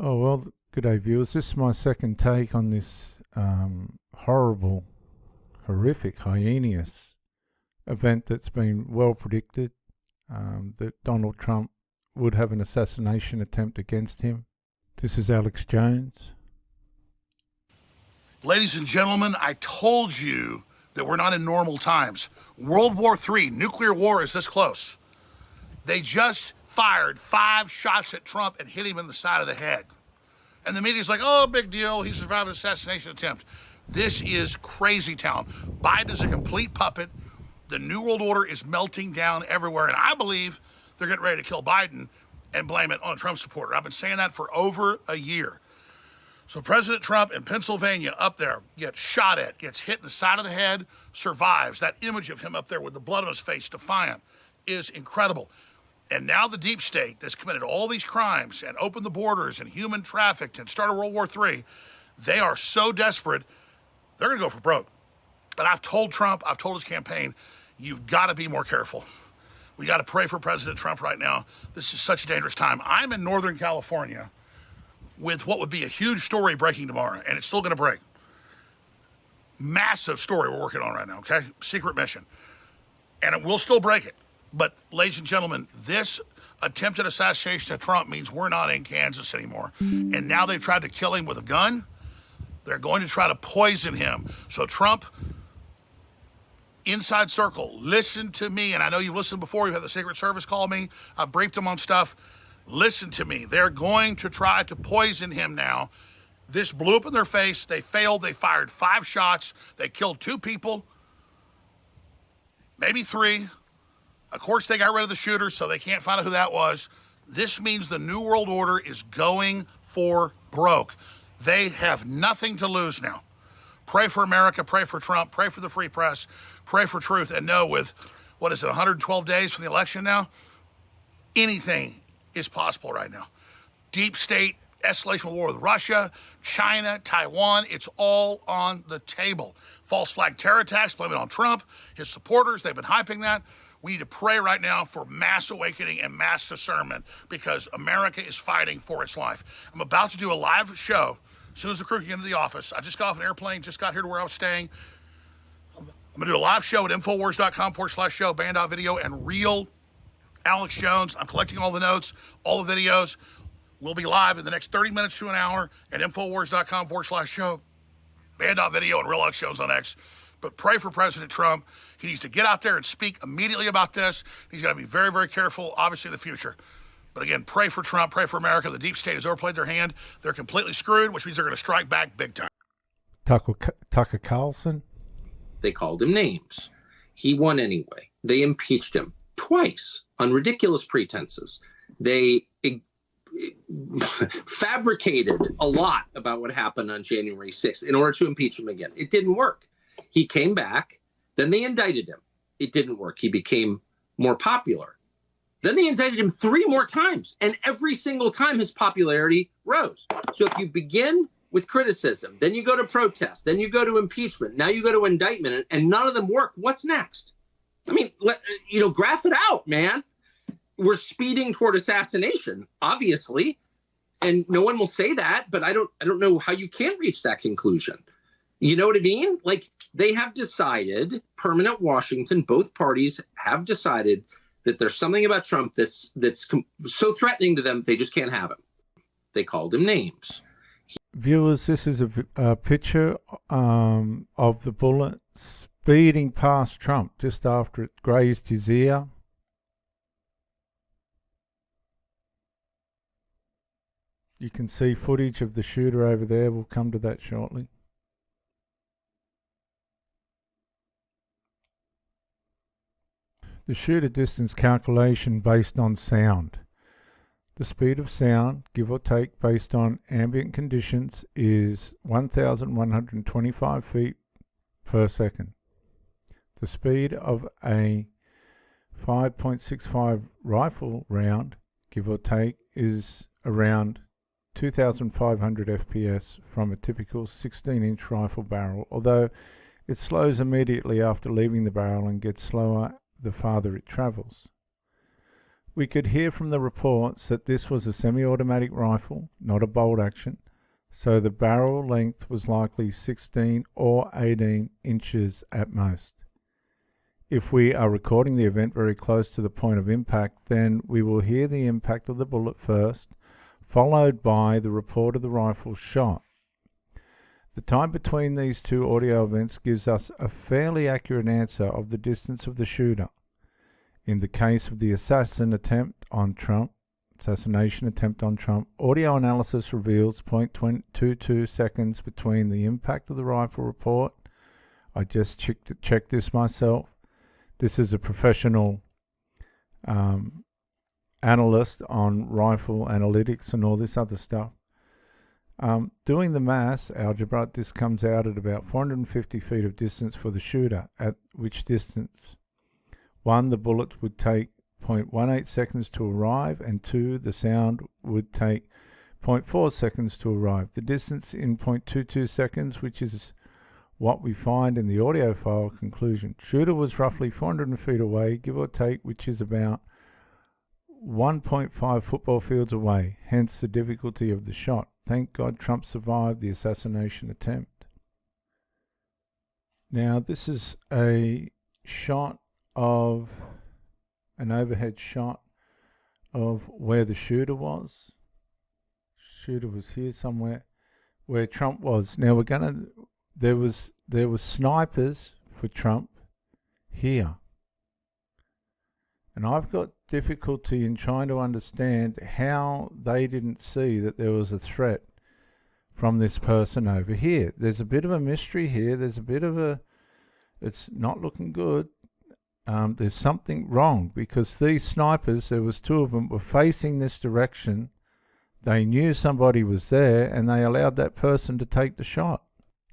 Oh, well, good day, viewers. This is my second take on this horrible, horrific, heinous event that's been well predicted, that Donald Trump would have an assassination attempt against him. This is Alex Jones. Ladies and gentlemen, I told you that we're not in normal times. World War III, nuclear war is this close. They just fired 5 shots at Trump and hit him in the side of the head. And the media's like, oh, big deal, he survived an assassination attempt. This is crazy town. Biden is a complete puppet. The New World Order is melting down everywhere. And I believe they're getting ready to kill Biden and blame it on a Trump supporter. I've been saying that for over a year. So President Trump in Pennsylvania up there gets shot at, gets hit in the side of the head, survives. That image of him up there with the blood on his face, defiant, is incredible. And now the deep state that's committed all these crimes and opened the borders and human trafficked and started World War III, they are so desperate, they're going to go for broke. But I've told Trump, I've told his campaign, you've got to be more careful. We got to pray for President Trump right now. This is such a dangerous time. I'm in Northern California with what would be a huge story breaking tomorrow, and it's still going to break. Massive story we're working on right now, okay? Secret mission. And it will still break it. But, ladies and gentlemen, this attempted assassination of Trump means we're not in Kansas anymore. And now they've tried to kill him with a gun. They're going to try to poison him. So Trump, inside circle, listen to me. And I know you've listened before. You've had the Secret Service call me. I've briefed them on stuff. Listen to me. They're going to try to poison him now. This blew up in their face. They failed. They fired 5 shots. They killed 2 people, maybe 3. Of course, they got rid of the shooter, so they can't find out who that was. This means the New World Order is going for broke. They have nothing to lose now. Pray for America, pray for Trump, pray for the free press, pray for truth, and know with, 112 days from the election now, anything is possible right now. Deep state, escalation of war with Russia, China, Taiwan, it's all on the table. False flag terror attacks, blame it on Trump, his supporters, they've been hyping that. We need to pray right now for mass awakening and mass discernment because America is fighting for its life. I'm about to do a live show as soon as the crew can get into the office. I just got off an airplane, just got here to where I was staying. I'm going to do a live show at Infowars.com/show, band.video, and real Alex Jones. I'm collecting all the notes, all the videos. We'll be live in the next 30 minutes to an hour at Infowars.com/show, band.video, and real Alex Jones on X. But pray for President Trump. He needs to get out there and speak immediately about this. He's got to be very, very careful, obviously, in the future. But again, pray for Trump, pray for America. The deep state has overplayed their hand. They're completely screwed, which means they're going to strike back big time. Tucker Carlson. They called him names. He won anyway. They impeached him twice on ridiculous pretenses. They fabricated a lot about what happened on January 6th in order to impeach him again. It didn't work. He came back. Then they indicted him. It didn't work. He became more popular. Then they indicted him 3 more times. And every single time his popularity rose. So if you begin with criticism, then you go to protest, then you go to impeachment, now you go to indictment, and none of them work, what's next? I mean, graph it out, man. We're speeding toward assassination, obviously. And no one will say that, but I don't know how you can reach that conclusion. You know what I mean? Like, they have decided, permanent Washington, both parties have decided that there's something about Trump that's so threatening to them, they just can't have him. They called him names. Viewers, this is a picture of the bullet speeding past Trump just after it grazed his ear. You can see footage of the shooter over there. We'll come to that shortly. The shooter distance calculation based on sound. The speed of sound, give or take, based on ambient conditions is 1,125 feet per second. The speed of a 5.65 rifle round, give or take, is around 2,500 FPS from a typical 16-inch rifle barrel, although it slows immediately after leaving the barrel and gets slower the farther it travels. We could hear from the reports that this was a semi-automatic rifle, not a bolt action, so the barrel length was likely 16 or 18 inches at most. If we are recording the event very close to the point of impact, then we will hear the impact of the bullet first, followed by the report of the rifle shot. The time between these two audio events gives us a fairly accurate answer of the distance of the shooter. In the case of the assassination attempt on Trump, audio analysis reveals 0.22 seconds between the impact of the rifle report. I just checked this myself. This is a professional analyst on rifle analytics and all this other stuff. Doing the maths algebra, this comes out at about 450 feet of distance for the shooter, at which distance 1. the bullet would take 0.18 seconds to arrive, and 2. the sound would take 0.4 seconds to arrive. The distance in 0.22 seconds, which is what we find in the audio file conclusion. Shooter was roughly 400 feet away, give or take, which is about 1.5 football fields away, hence the difficulty of the shot. Thank God Trump survived the assassination attempt. Now this is a shot of an overhead shot of where the shooter was. Shooter was here somewhere, where Trump was. Now there was snipers for Trump here. And I've got difficulty in trying to understand how they didn't see that there was a threat from this person over here. There's a bit of a mystery here. There's a bit of a, it's not looking good. There's something wrong, because these snipers, there was 2 of them, were facing this direction. They knew somebody was there, and they allowed that person to take the shot.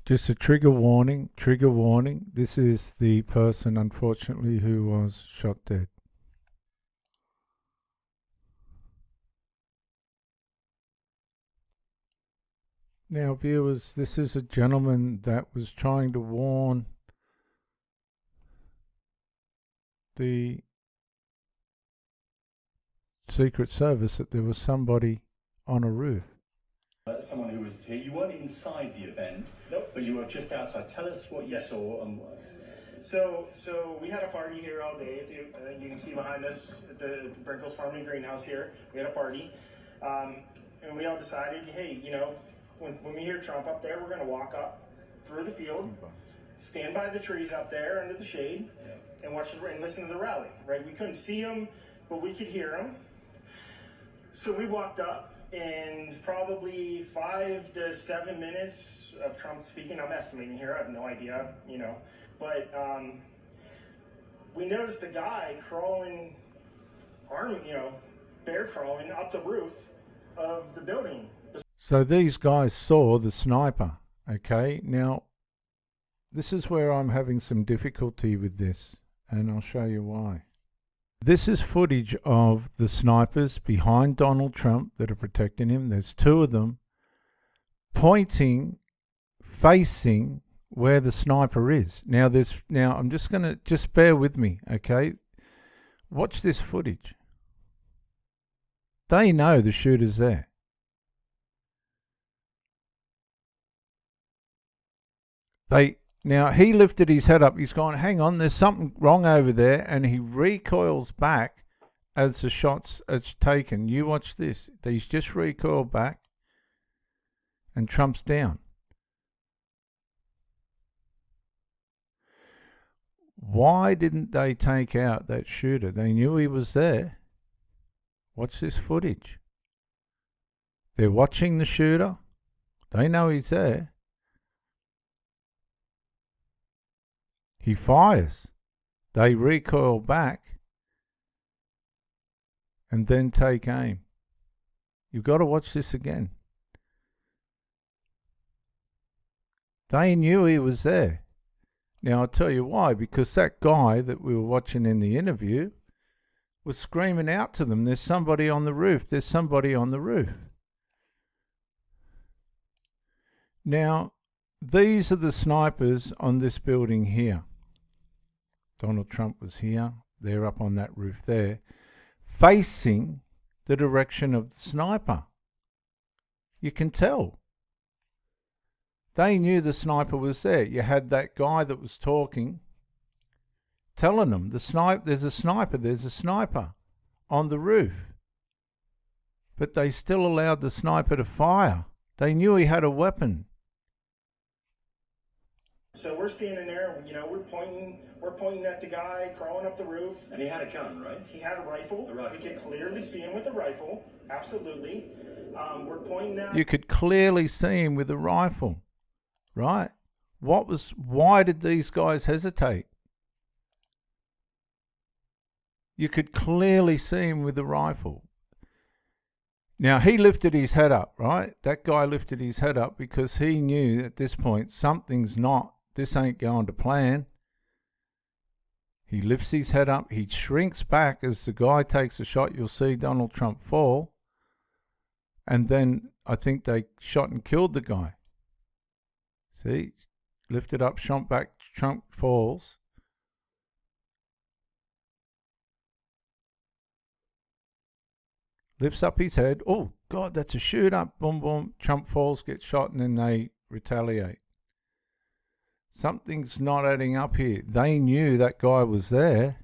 Just a trigger warning, trigger warning. This is the person, unfortunately, who was shot dead. Now, viewers, this is a gentleman that was trying to warn the Secret Service that there was somebody on a roof. Someone who was here. You weren't inside the event, nope, but you were just outside. Tell us what you saw. So we had a party here all day. You can see behind us at the Brinkles Farming Greenhouse here. We had a party, and we all decided, hey, you know, when we hear Trump up there, we're going to walk up through the field, stand by the trees up there under the shade, and watch and listen to the rally. Right? We couldn't see him, but we could hear him. So we walked up. And probably 5 to 7 minutes of Trump speaking. I'm estimating here. I have no idea, you know. But we noticed a guy crawling, bear crawling up the roof of the building. So these guys saw the sniper. Okay, now this is where I'm having some difficulty with this, and I'll show you why. This is footage of the snipers behind Donald Trump that are protecting him. There's 2 of them pointing, facing where the sniper is. Now I'm just going to bear with me, okay? Watch this footage. They know the shooter's there. Now, he lifted his head up. He's gone, hang on, there's something wrong over there. And he recoils back as the shots are taken. You watch this. He's just recoiled back. And Trump's down. Why didn't they take out that shooter? They knew he was there. Watch this footage. They're watching the shooter. They know he's there. He fires. They recoil back and then take aim. You've got to watch this again. They knew he was there. Now, I'll tell you why. Because that guy that we were watching in the interview was screaming out to them, there's somebody on the roof. There's somebody on the roof. Now, these are the snipers on this building here. Donald Trump was here. They're up on that roof there, facing the direction of the sniper. You can tell. They knew the sniper was there. You had that guy that was talking, telling them, there's a sniper on the roof. But they still allowed the sniper to fire. They knew he had a weapon. So we're standing there, you know, we're pointing at the guy crawling up the roof. And he had a gun, right? He had a rifle. A rifle. We could clearly see him with a rifle. Absolutely. We're pointing at... You could clearly see him with a rifle, right? Why did these guys hesitate? You could clearly see him with a rifle. Now, he lifted his head up, right? That guy lifted his head up because he knew at this point this ain't going to plan. He lifts his head up. He shrinks back as the guy takes a shot. You'll see Donald Trump fall. And then I think they shot and killed the guy. See? Lifted up, shot back, Trump falls. Lifts up his head. Oh, God, that's a shoot up. Boom, boom. Trump falls, gets shot, and then they retaliate. Something's not adding up here. They knew that guy was there.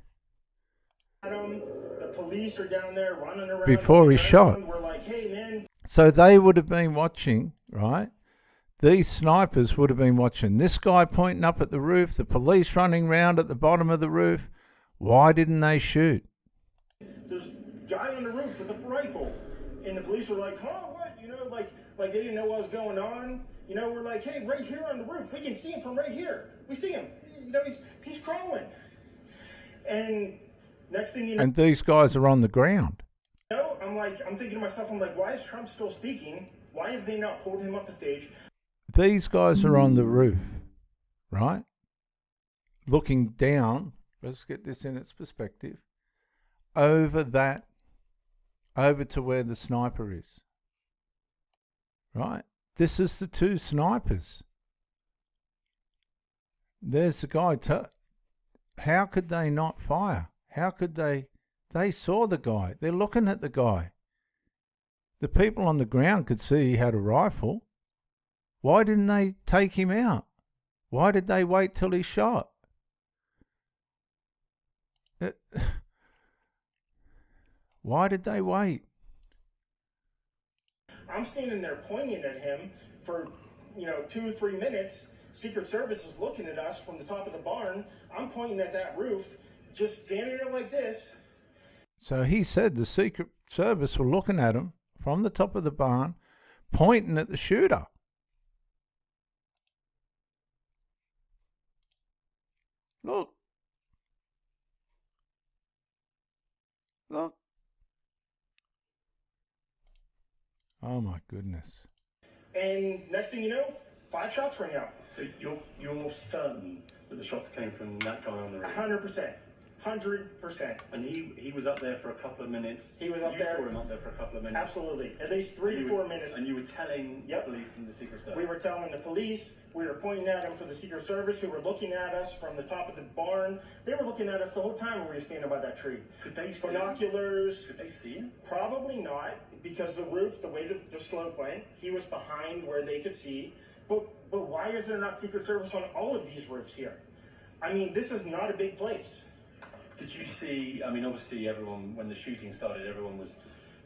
The police are down there running around. Before he shot. We're like, hey, man. So they would have been watching, right? These snipers would have been watching. This guy pointing up at the roof, the police running round at the bottom of the roof. Why didn't they shoot? There's a guy on the roof with a rifle. And the police were like, huh, what? You know, like they didn't know what was going on. You know, we're like, hey, right here on the roof. We can see him from right here. We see him. You know, he's crawling. And next thing you know... And these guys are on the ground. I'm thinking to myself, why is Trump still speaking? Why have they not pulled him off the stage? These guys are on the roof, right? Looking down. Let's get this in its perspective. Over to where the sniper is. Right? This is the two snipers. There's the guy. How could they not fire? How could they? They saw the guy. They're looking at the guy. The people on the ground could see he had a rifle. Why didn't they take him out? Why did they wait till he shot? Why did they wait? I'm standing there pointing at him for, 2 or 3 minutes. Secret Service is looking at us from the top of the barn. I'm pointing at that roof, just standing there like this. So he said the Secret Service were looking at him from the top of the barn, pointing at the shooter. Look. Look. Oh my goodness. And next thing you know, 5 shots rang out. So you're certain that the shots came from that guy on the roof? 100%. 100%. And he was up there for a couple of minutes? He was up there. You saw him up there for a couple of minutes? Absolutely. At least 3 to 4 minutes. And you were telling the police and the Secret Service? We were telling the police. We were pointing at him for the Secret Service, who were looking at us from the top of the barn. They were looking at us the whole time when we were standing by that tree. Could they see binoculars? Could they see him? Probably not, because the roof, the way the slope went, he was behind where they could see. But why is there not Secret Service on all of these roofs here? I mean, this is not a big place. Did you see, obviously everyone, when the shooting started, everyone was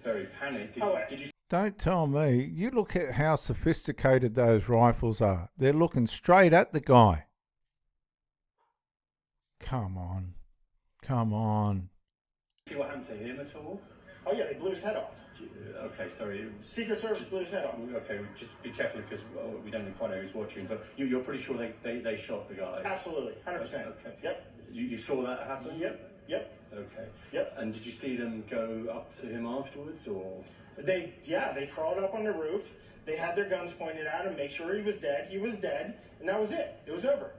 very panicked. Did you? Don't tell me. You look at how sophisticated those rifles are. They're looking straight at the guy. Come on. Come on. See what happened to him at all? Oh yeah, they blew his head off. Okay, sorry. Secret Service blew his head off. Okay, just be careful because we don't quite know who's watching, but you're pretty sure they shot the guy? Absolutely, 100%. Okay. Yep. You saw that happen? Yep. Okay. Yep. And did you see them go up to him afterwards, or? They crawled up on the roof. They had their guns pointed at him, make sure he was dead. He was dead, and that was it. It was over.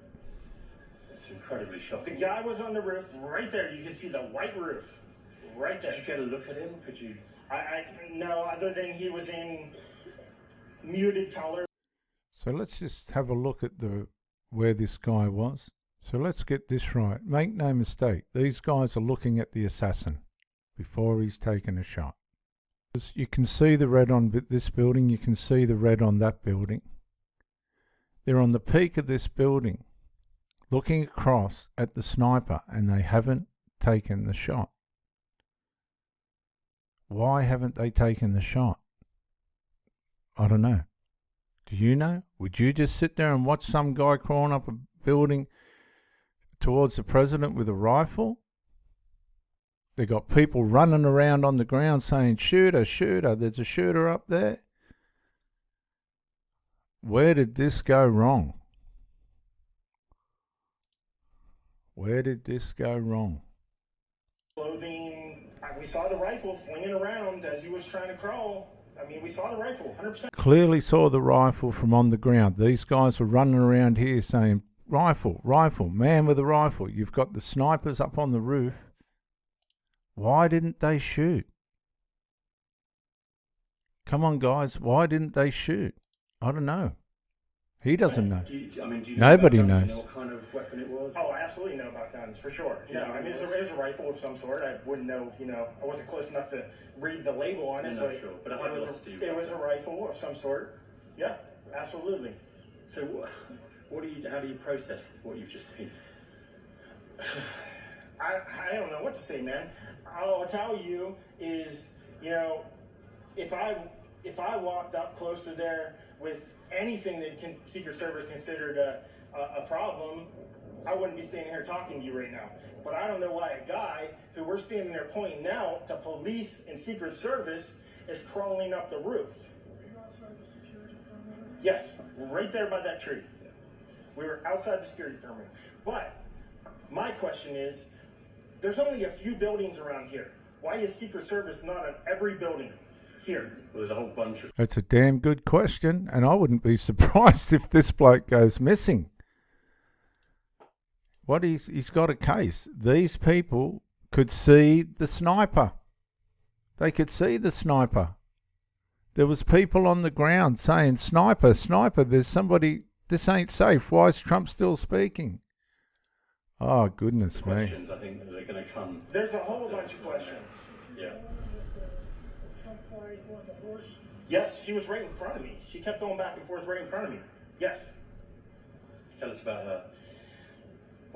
It's incredibly shocking. The guy was on the roof right there. You can see the white roof right there. Did you get a look at him? Could you? No, other than he was in muted color. So let's just have a look at where this guy was. So let's get this right. Make no mistake, these guys are looking at the assassin. before he's taken a shot. You can see the red on this building, you can see the red on that building. They're on the peak of this building, looking across at the sniper, and they haven't taken the shot. Why haven't they taken the shot? I don't know. Do you know? Would you just sit there and watch some guy crawling up a building towards the president with a rifle? They got people running around on the ground saying, "Shooter, shooter, there's a shooter up there." Where did this go wrong? Where did this go wrong? Clothing. We saw the rifle flinging around as he was trying to crawl. I mean, we saw the rifle, 100%. Clearly saw the rifle from on the ground. These guys were running around here saying, "Rifle, rifle, man with a rifle." You've got the snipers up on the roof. Why didn't they shoot? Come on, guys. Why didn't they shoot? I don't know. He doesn't know. Do you know Nobody about guns? knows. Do you know what kind of weapon it was? Oh, I absolutely know about guns, for sure. No, I mean, it was a rifle of some sort. I wouldn't know, I wasn't close enough to read the label on it, No, but, sure. But it was a rifle of some sort. Yeah, absolutely. So how do you process what you've just seen? I don't know what to say, man. All I'll tell you is, if I walked up close to there with anything that Secret Service considered a problem, I wouldn't be standing here talking to you right now. But I don't know why a guy who we're standing there pointing out to police and Secret Service is crawling up the roof. Are you outside the security perimeter? Yes, right there by that tree. We were outside the security perimeter. But my question is, there's only a few buildings around here. Why is Secret Service not at every building here? Well, there's a whole bunch of... That's a damn good question, and I wouldn't be surprised if this bloke goes missing. He's got a case. These people could see the sniper. They could see the sniper. There was people on the ground saying, "Sniper, sniper, there's somebody, this ain't safe. Why is Trump still speaking?" Oh, goodness me. questions, I think, that are going to come. There's a whole bunch of questions. Yeah. Trump flag on the horse? Yes, she was right in front of me. She kept going back and forth right in front of me. Yes. Tell us about her.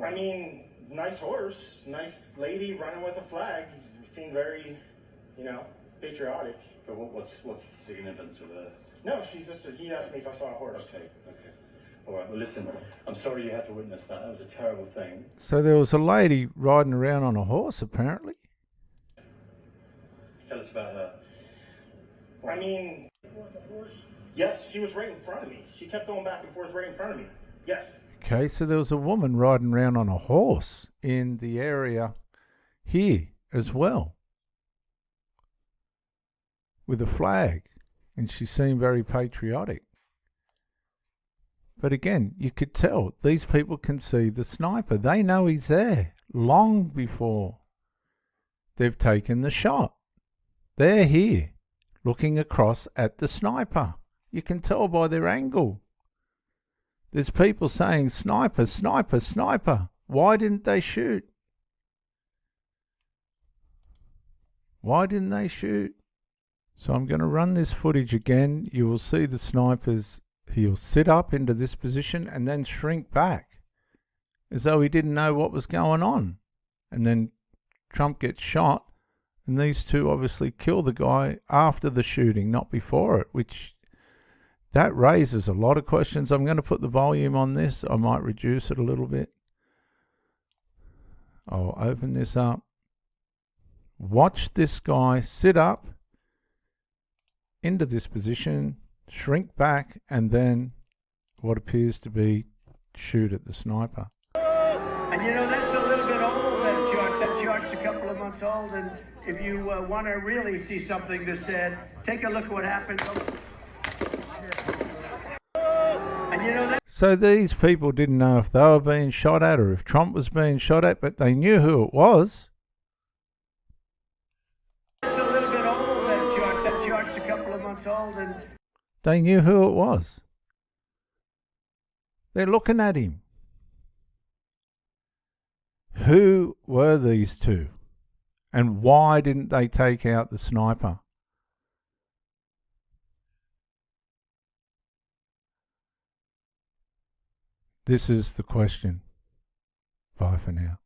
I mean, nice horse, nice lady running with a flag. Seemed very, patriotic. But what's the significance of her? No, he asked me if I saw a horse. Okay. All right, well, listen, I'm sorry you had to witness that. That was a terrible thing. So there was a lady riding around on a horse, apparently. Tell us about her. I mean, On the horse? yes, she was right in front of me. She kept going back and forth right in front of me. Yes. Okay, so there was a woman riding around on a horse in the area here as well, with a flag, and she seemed very patriotic. But again, you could tell these people can see the sniper. They know he's there long before they've taken the shot. They're here looking across at the sniper. You can tell by their angle. There's people saying, "Sniper, sniper, sniper." Why didn't they shoot? Why didn't they shoot? So I'm going to run this footage again. You will see the snipers. He'll sit up into this position and then shrink back as though he didn't know what was going on. And then Trump gets shot, and these two obviously kill the guy after the shooting, not before it, which that raises a lot of questions. I'm going to put the volume on this. I might reduce it a little bit. I'll open this up. Watch this guy sit up into this position, shrink back, and then what appears to be shoot at the sniper. And that's a little bit old, that chart. That chart's a couple of months old, and if you want to really see something that's said, take a look at what happened. And So these people didn't know if they were being shot at or if Trump was being shot at, but they knew who it was. it's a little bit old, that chart. That chart's a couple of months old, and They knew who it was. They're looking at him. Who were these two? And why didn't they take out the sniper? This is the question. Bye for now.